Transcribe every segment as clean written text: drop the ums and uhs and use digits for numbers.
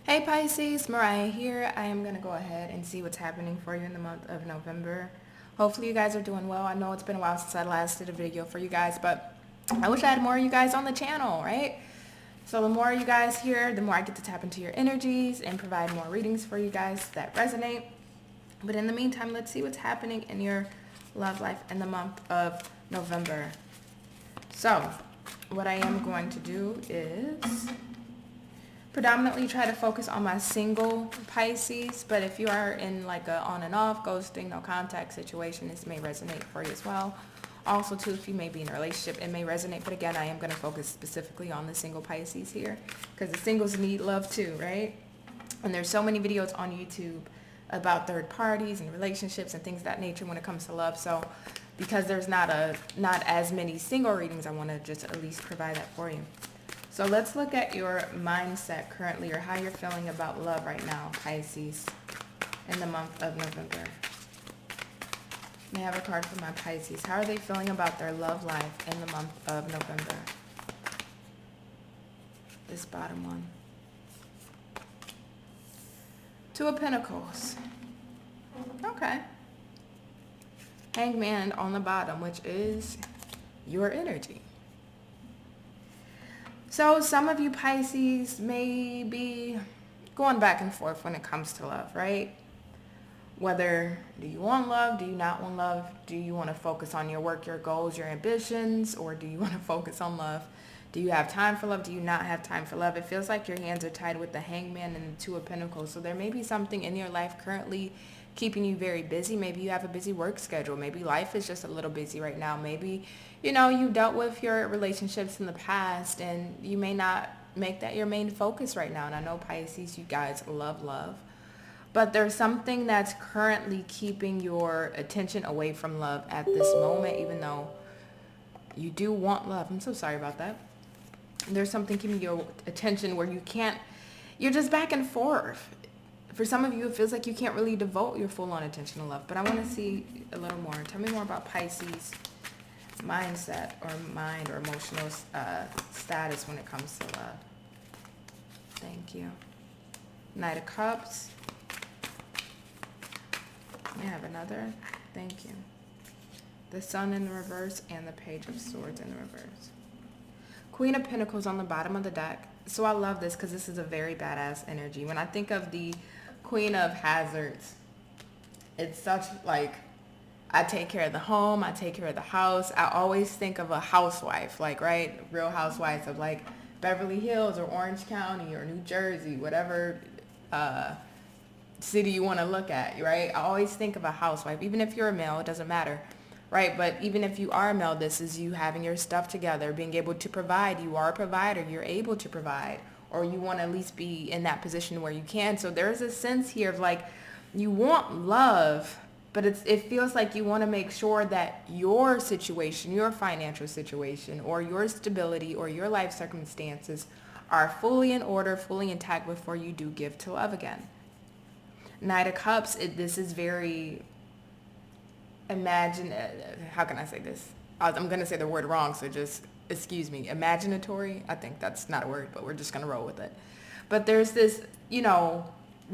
Hey Pisces, Mariah here. I am going to go ahead and see what's happening for you in the month of November. Hopefully you guys are doing well. I know it's been a while since I last did a video for you guys, but I wish I had more of you guys on the channel, right? So the more you guys here, the more I get to tap into your energies and provide more readings for you guys that resonate. But in the meantime, let's see what's happening in your love life in the month of November. So what I am going to do is predominantly try to focus on my single Pisces, but if you are in like a on and off ghosting, no contact situation, this may resonate for you as well. Also too, if you may be in a relationship, it may resonate, but again, I am going to focus specifically on the single Pisces here because the singles need love too, right? And there's so many videos on YouTube about third parties and relationships and things of that nature when it comes to love. So because there's not as many single readings, I want to just at least provide that for you. So let's look at your mindset currently, or how you're feeling about love right now, Pisces, in the month of November. May I have a card for my Pisces? How are they feeling about their love life in the month of November? This bottom one. Two of Pentacles. Okay. Hangman on the bottom, which is your energy. So some of you Pisces may be going back and forth when it comes to love, right? Whether do you want love? Do you not want love? Do you want to focus on your work, your goals, your ambitions? Or do you want to focus on love? Do you have time for love? Do you not have time for love? It feels like your hands are tied with the Hangman and the Two of Pentacles. So there may be something in your life currently keeping you very busy. Maybe you have a busy work schedule. Maybe life is just a little busy right now. Maybe, you dealt with your relationships in the past and you may not make that your main focus right now. And I know Pisces, you guys love love. But there's something that's currently keeping your attention away from love at this moment, even though you do want love. I'm so sorry about that. There's something keeping your attention where you're just back and forth. For some of you, it feels like you can't really devote your full-on attention to love. But I want to see a little more. Tell me more about Pisces' mindset or mind or emotional status when it comes to love. Thank you. Knight of Cups. I have another. Thank you. The Sun in the reverse and the Page of Swords in the reverse. Queen of Pentacles on the bottom of the deck. So I love this because this is a very badass energy. When I think of the Queen of Hazards, it's such like, I take care of the home, I take care of the house. I always think of a housewife, like, right? Real housewives of like Beverly Hills or Orange County or New Jersey, whatever city you want to look at, right? I always think of a housewife. Even if you're a male, it doesn't matter, right? But even if you are a male, this is you having your stuff together, being able to provide. You are a provider. You're able to provide, or you want to at least be in that position where you can. So there's a sense here of like, you want love, but it feels like you want to make sure that your situation, your financial situation, or your stability, or your life circumstances are fully in order, fully intact before you do give to love again. Knight of Cups, this is very how can I say this? I'm going to say the word wrong, so just excuse me. Imaginatory? I think that's not a word, but we're just going to roll with it. But there's this,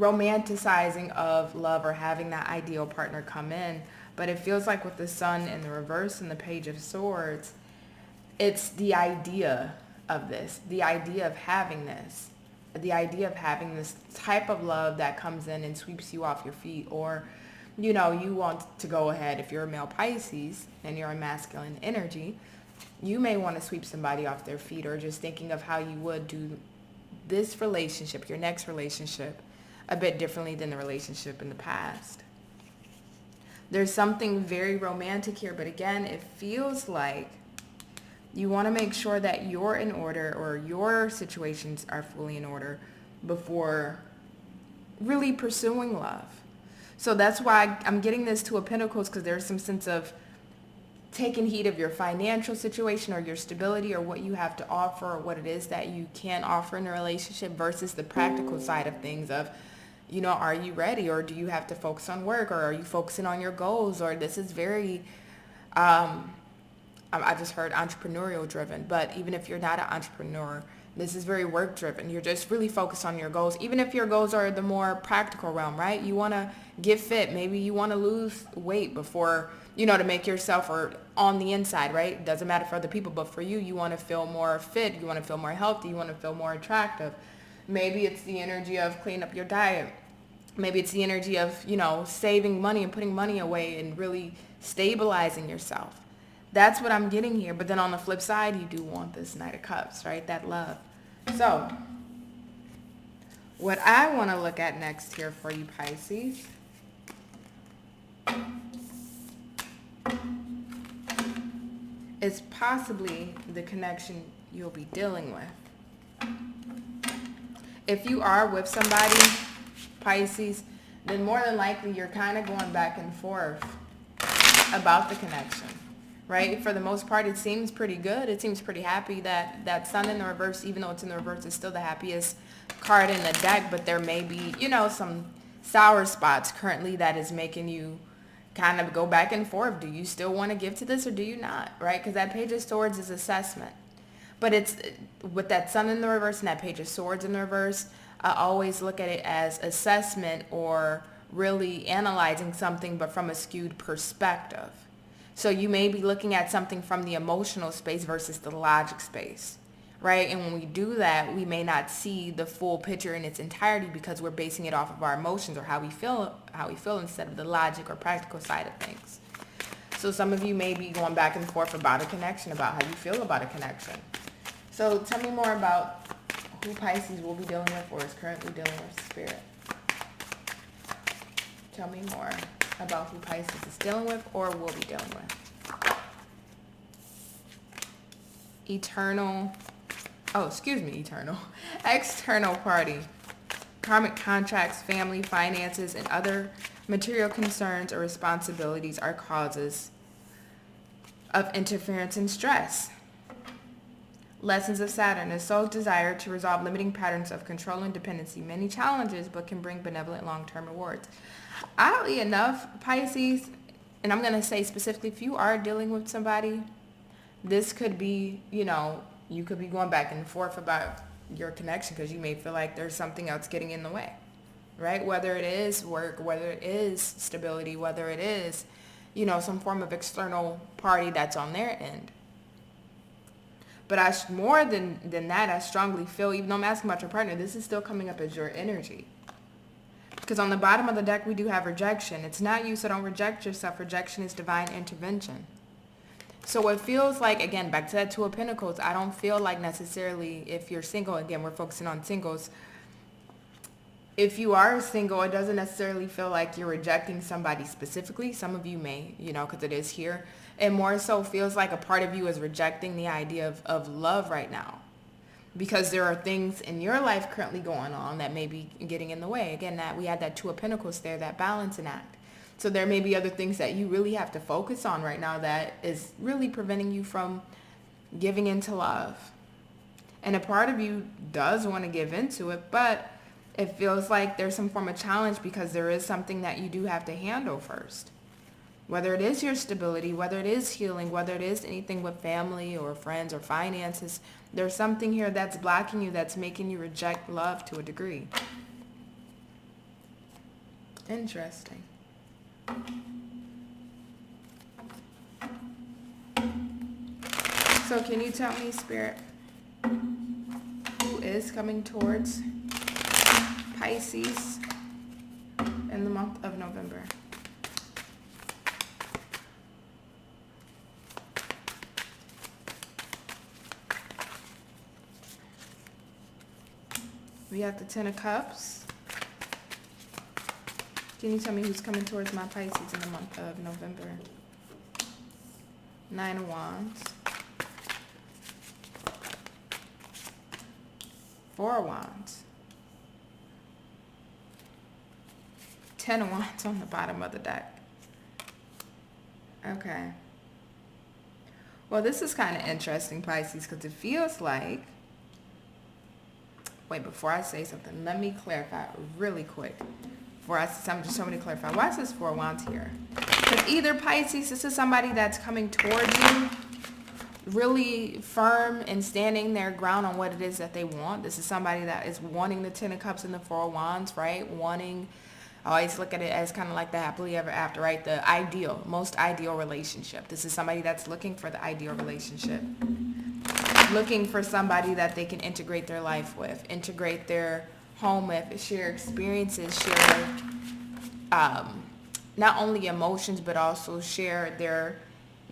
romanticizing of love or having that ideal partner come in. But it feels like with the Sun in the reverse and the Page of Swords, it's the idea of this, the idea of having this. The idea of having this type of love that comes in and sweeps you off your feet, or, you want to go ahead, if you're a male Pisces and you're a masculine energy, you may want to sweep somebody off their feet, or just thinking of how you would do this relationship, your next relationship, a bit differently than the relationship in the past. There's something very romantic here, but again, it feels like you want to make sure that you're in order, or your situations are fully in order before really pursuing love. So that's why I'm getting this Two of Pentacles, because there's some sense of taking heed of your financial situation or your stability or what you have to offer or what it is that you can offer in a relationship versus the practical side of things of, are you ready, or do you have to focus on work, or are you focusing on your goals, or this is very I just heard entrepreneurial driven, but even if you're not an entrepreneur, This is very work driven. You're just really focused on your goals. Even if your goals are the more practical realm, right? You want to get fit. Maybe you want to lose weight before, to make yourself or on the inside, right? It doesn't matter for other people, but for you, you want to feel more fit. You want to feel more healthy. You want to feel more attractive. Maybe it's the energy of cleaning up your diet. Maybe it's the energy of, saving money and putting money away and really stabilizing yourself. That's what I'm getting here. But then on the flip side, you do want this Knight of Cups, right? That love. So what I want to look at next here for you, Pisces, is possibly the connection you'll be dealing with. If you are with somebody, Pisces, then more than likely you're kind of going back and forth about the connection, right? For the most part, it seems pretty good. It seems pretty happy. That sun in the reverse, even though it's in the reverse, is still the happiest card in the deck, but there may be, some sour spots currently that is making you kind of go back and forth. Do you still want to give to this or do you not, right? Because that Page of Swords is assessment. But it's with that sun in the reverse and that Page of Swords in the reverse, I always look at it as assessment or really analyzing something, but from a skewed perspective. So you may be looking at something from the emotional space versus the logic space, right? And when we do that, we may not see the full picture in its entirety because we're basing it off of our emotions or how we feel instead of the logic or practical side of things. So some of you may be going back and forth about a connection, about how you feel about a connection. So tell me more about who Pisces will be dealing with or is currently dealing with, Spirit. Tell me more about who Pisces is dealing with or will be dealing with. External party. Karmic contracts, family, finances, and other material concerns or responsibilities are causes of interference and stress. Lessons of Saturn. The soul's desire to resolve limiting patterns of control and dependency. Many challenges, but can bring benevolent long-term rewards. Oddly enough, Pisces, and I'm going to say specifically, if you are dealing with somebody, this could be, you could be going back and forth about your connection because you may feel like there's something else getting in the way, right? Whether it is work, whether it is stability, whether it is, some form of external party that's on their end. But more than that, I strongly feel, even though I'm asking about your partner, this is still coming up as your energy. Because on the bottom of the deck, we do have rejection. It's not you, so don't reject yourself. Rejection is divine intervention. So it feels like, again, back to that Two of Pentacles, I don't feel like necessarily if you're single, again, we're focusing on singles. If you are single, it doesn't necessarily feel like you're rejecting somebody specifically. Some of you may, because it is here. It more so feels like a part of you is rejecting the idea of love right now. Because there are things in your life currently going on that may be getting in the way. Again, that we had that Two of Pentacles there, that balancing act. So there may be other things that you really have to focus on right now that is really preventing you from giving into love. And a part of you does want to give into it, but it feels like there's some form of challenge because there is something that you do have to handle first. Whether it is your stability, whether it is healing, whether it is anything with family or friends or finances, there's something here that's blocking you, that's making you reject love to a degree. Interesting. So can you tell me, Spirit, who is coming towards Pisces in the month of November? We have the Ten of Cups. Can you tell me who's coming towards my Pisces in the month of November? Nine of Wands. Four of Wands. Ten of Wands on the bottom of the deck. Okay. Well, this is kind of interesting, Pisces, because it feels like... Wait, before I say something, let me clarify really quick. I'm just trying to clarify. Why is this Four of Wands here? Because either Pisces, this is somebody that's coming toward you, really firm and standing their ground on what it is that they want. This is somebody that is wanting the Ten of Cups and the Four of Wands, right? Wanting, I always look at it as kind of like the happily ever after, right? The ideal, most ideal relationship. This is somebody that's looking for the ideal relationship. Looking for somebody that they can integrate their life with, integrate their home with, share experiences, share not only emotions, but also share their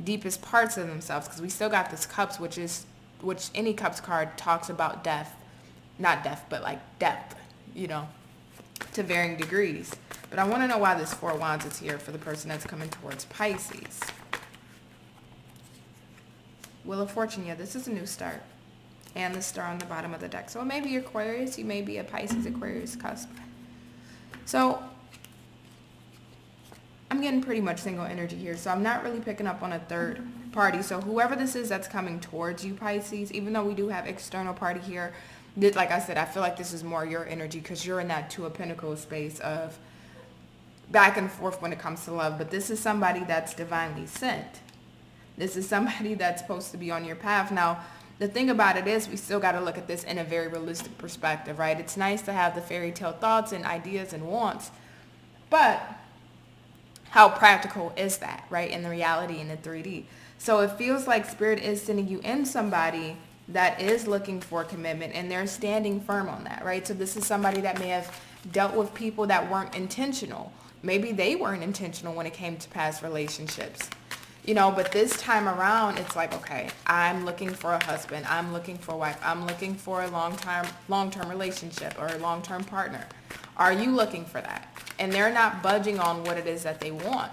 deepest parts of themselves, because we still got this Cups, which any Cups card talks about death, not death, but like depth, you know, to varying degrees. But I want to know why this Four of Wands is here for the person that's coming towards Pisces. Wheel of Fortune, yeah, this is a new start. And the star on the bottom of the deck. So it may be Aquarius, you may be a Pisces, Aquarius cusp. So I'm getting pretty much single energy here, so I'm not really picking up on a third party. So whoever this is that's coming towards you, Pisces, even though we do have external party here, like I said, I feel like this is more your energy because you're in that Two of Pentacles space of back and forth when it comes to love. But this is somebody that's divinely sent. This is somebody that's supposed to be on your path. Now, the thing about it is we still got to look at this in a very realistic perspective, right? It's nice to have the fairy tale thoughts and ideas and wants, but how practical is that, right, in the reality in the 3D? So it feels like Spirit is sending you in somebody that is looking for commitment, and they're standing firm on that, right? So this is somebody that may have dealt with people that weren't intentional. Maybe they weren't intentional when it came to past relationships, you know, but this time around, it's like, okay, I'm looking for a husband. I'm looking for a wife. I'm looking for a long-term relationship or a long-term partner. Are you looking for that? And they're not budging on what it is that they want.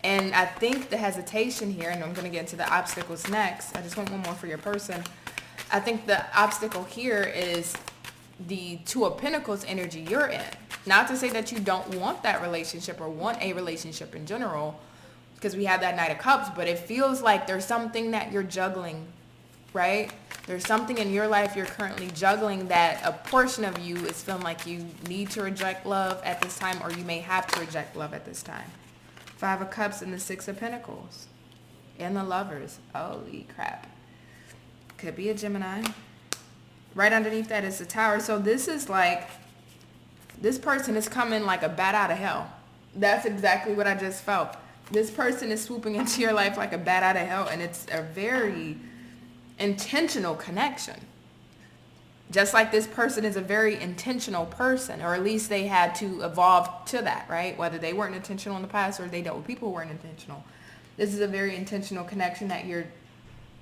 And I think the hesitation here, and I'm going to get into the obstacles next. I just want one more for your person. I think the obstacle here is the Two of Pentacles energy you're in. Not to say that you don't want that relationship or want a relationship in general, because we have that Knight of Cups, but it feels like there's something that you're juggling, right? There's something in your life you're currently juggling that a portion of you is feeling like you need to reject love at this time, or you may have to reject love at this time. Five of Cups and the Six of Pentacles. And the Lovers. Holy crap. Could be a Gemini. Right underneath that is the Tower. So this is like, this person is coming like a bat out of hell. That's exactly what I just felt. This person is swooping into your life like a bat out of hell, and it's a very intentional connection. Just like this person is a very intentional person, or at least they had to evolve to that, right? Whether they weren't intentional in the past or they dealt with people who weren't intentional. This is a very intentional connection that you're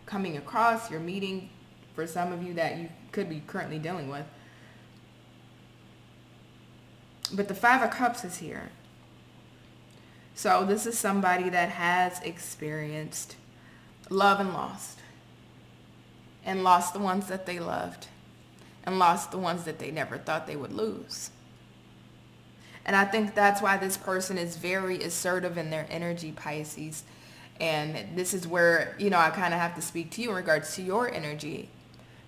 coming across, you're meeting, for some of you that you could be currently dealing with. But the Five of Cups is here. So this is somebody that has experienced love and lost the ones that they loved, and lost the ones that they never thought they would lose. And I think that's why this person is very assertive in their energy, Pisces. And this is where, you know, I kind of have to speak to you in regards to your energy,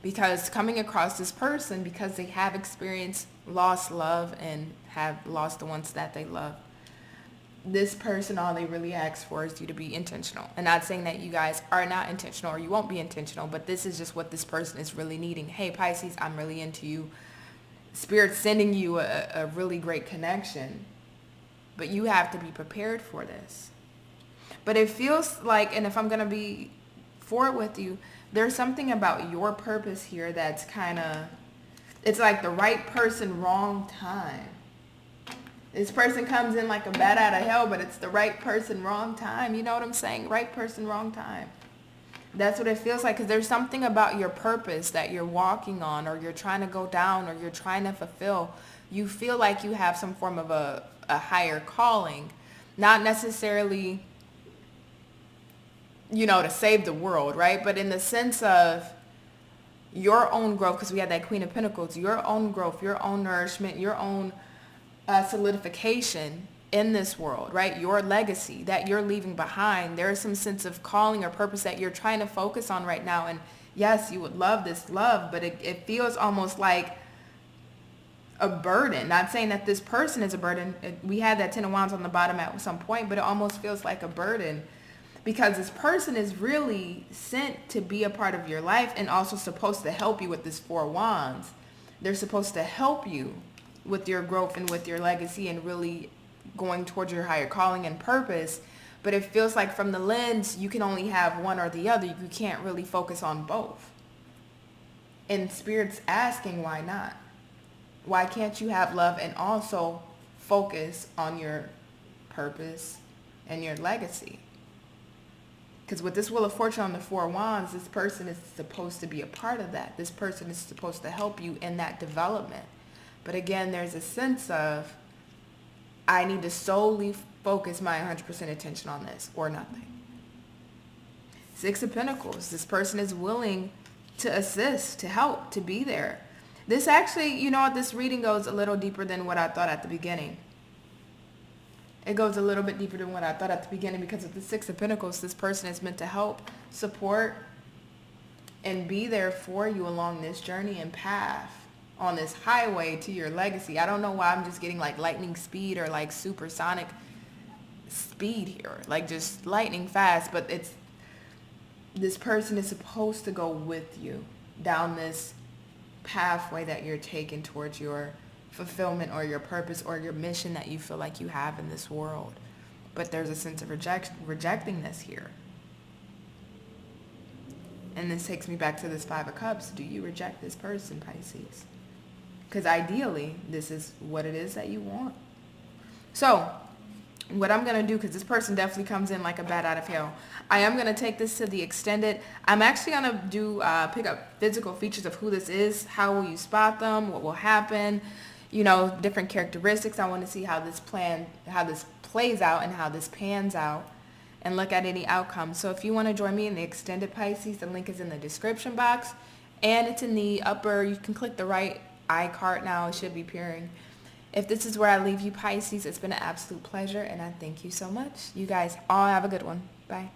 because coming across this person, because they have experienced lost love and have lost the ones that they love, this person, all they really ask for is you to be intentional. And not saying that you guys are not intentional or you won't be intentional, but this is just what this person is really needing. Hey, Pisces, I'm really into you. Spirit's sending you a really great connection, but you have to be prepared for this. But it feels like, and if I'm going to be forward with you, there's something about your purpose here that's kind of, it's like the right person, wrong time. This person comes in like a bat out of hell, but it's the right person, wrong time. You know what I'm saying? Right person, wrong time. That's what it feels like, because there's something about your purpose that you're walking on, or you're trying to go down, or you're trying to fulfill. You feel like you have some form of a higher calling, not necessarily, you know, to save the world, right? But in the sense of your own growth, because we had that Queen of Pentacles, your own growth, your own nourishment, your own solidification in this world, right? Your legacy that you're leaving behind. There is some sense of calling or purpose that you're trying to focus on right now. And yes, you would love this love, but it feels almost like a burden. Not saying that this person is a burden. We had that Ten of Wands on the bottom at some point, but it almost feels like a burden. because this person is really sent to be a part of your life and also supposed to help you with this Four of Wands. They're supposed to help you with your growth and with your legacy and really going towards your higher calling and purpose. But it feels like from the lens, you can only have one or the other. You can't really focus on both. And Spirit's asking, why not? Why can't you have love and also focus on your purpose and your legacy? Because with this Wheel of Fortune on the Four of Wands, this person is supposed to be a part of that. This person is supposed to help you in that development. But again, there's a sense of, I need to solely focus my 100% attention on this or nothing. Six of Pentacles. This person is willing to assist, to help, to be there. This actually, you know what, this reading goes a little deeper than what I thought at the beginning. It goes a little bit deeper than what I thought at the beginning, because with the Six of Pentacles, this person is meant to help, support, and be there for you along this journey and path on this highway to your legacy. I don't know why I'm just getting like lightning speed or like supersonic speed here, like just lightning fast, but it's, this person is supposed to go with you down this pathway that you're taking towards your fulfillment or your purpose or your mission that you feel like you have in this world. But there's a sense of rejecting this here. And this takes me back to this Five of Cups. Do you reject this person, Pisces? Because ideally, this is what it is that you want. So what I'm going to do, because this person definitely comes in like a bat out of hell, I am going to take this to the extended. I'm actually going to do pick up physical features of who this is. How will you spot them? What will happen? You know, different characteristics. I want to see how this plays out and how this pans out, and look at any outcomes. So if you want to join me in the extended Pisces, the link is in the description box, and it's in the upper. You can click the right eye card now. It should be appearing. If this is where I leave you, Pisces, it's been an absolute pleasure, and I thank you so much. You guys all have a good one. Bye.